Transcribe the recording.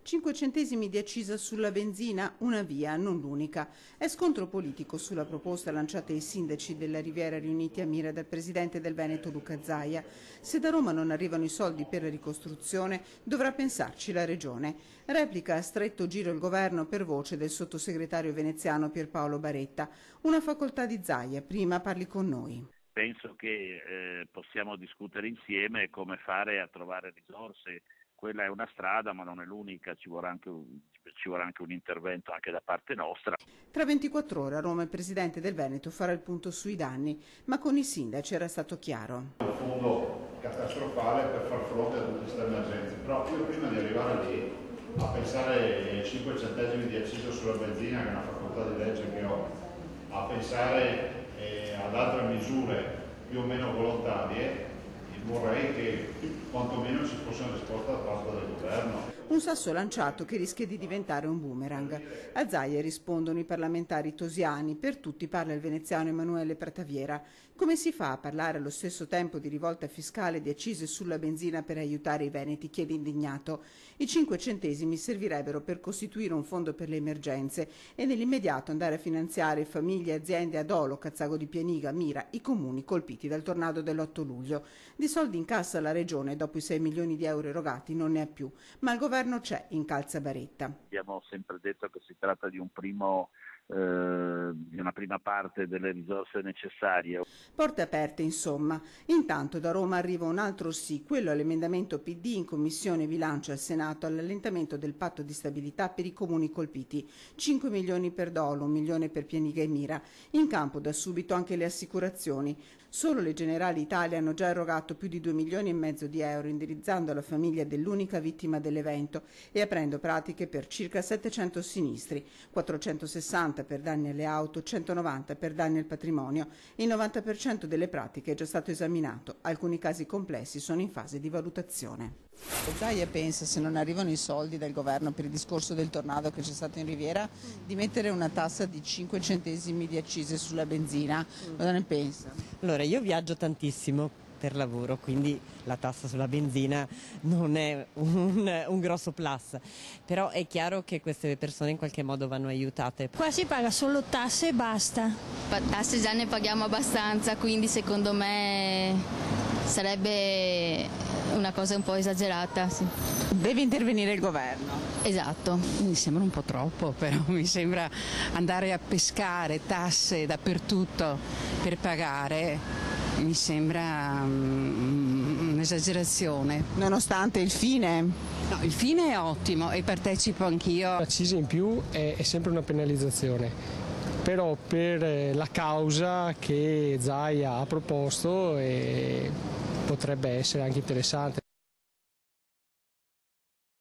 5 centesimi di accisa sulla benzina, una via, non l'unica. È scontro politico sulla proposta lanciata ai sindaci della Riviera riuniti a Mira dal presidente del Veneto Luca Zaia. Se da Roma non arrivano i soldi per la ricostruzione, dovrà pensarci la Regione. Replica a stretto giro il governo per voce del sottosegretario veneziano Pierpaolo Baretta. Una facoltà di Zaia, prima parli con noi. Penso che possiamo discutere insieme come fare a trovare risorse. Quella è una strada, ma non è l'unica, ci vorrà anche un intervento anche da parte nostra. Tra 24 ore a Roma il presidente del Veneto farà il punto sui danni, ma con i sindaci era stato chiaro. Un fondo catastrofale per far fronte a tutte queste emergenze, però io prima di arrivare lì a pensare ai 5 centesimi di acciso sulla benzina, che è una facoltà di legge che ho, a pensare ad altre misure più o meno volontarie, vorrei che quantomeno ci fosse una risposta da parte del governo. Un sasso lanciato che rischia di diventare un boomerang. A Zaia rispondono i parlamentari tosiani, per tutti parla il veneziano Emanuele Prataviera. Come si fa a parlare allo stesso tempo di rivolta fiscale di accise sulla benzina per aiutare i veneti, chiede indignato. I 5 centesimi servirebbero per costituire un fondo per le emergenze e nell'immediato andare a finanziare famiglie e aziende ad Olo, Cazzago di Pianiga, Mira, i comuni colpiti dal tornado dell'8 luglio. Di soldi in cassa la Regione, dopo i 6 milioni di euro erogati, non ne ha più, ma il governo c'è, incalza Baretta. Abbiamo sempre detto che si tratta di una prima parte delle risorse necessarie. Porte aperte, insomma. Intanto da Roma arriva un altro sì, quello all'emendamento PD in Commissione Bilancio al Senato all'allentamento del patto di stabilità per i comuni colpiti. 5 milioni per Dolo, 1 milione per Pianiga e Mira. In campo da subito anche le assicurazioni. Solo le Generali Italia hanno già erogato più di 2 milioni e mezzo di euro indirizzando alla famiglia dell'unica vittima dell'evento e aprendo pratiche per circa 700 sinistri, 460 per danni alle auto, 190 per danni al patrimonio. Il 90% delle pratiche è già stato esaminato. Alcuni casi complessi sono in fase di valutazione. Zaia pensa, se non arrivano i soldi dal governo per il discorso del tornado che c'è stato in Riviera, di mettere una tassa di 5 centesimi di accise sulla benzina. Cosa ne pensa? Allora, io viaggio tantissimo per lavoro, quindi la tassa sulla benzina non è un grosso plus, però è chiaro che queste persone in qualche modo vanno aiutate. Qua si paga solo tasse e basta. Tasse già ne paghiamo abbastanza, quindi secondo me sarebbe una cosa un po' esagerata. Sì. Deve intervenire il governo. Esatto. Mi sembra un po' troppo, però mi sembra andare a pescare tasse dappertutto per pagare. Mi sembra un'esagerazione. Nonostante il fine? No, il fine è ottimo e partecipo anch'io. L'accisa in più è sempre una penalizzazione, però per la causa che Zaia ha proposto potrebbe essere anche interessante.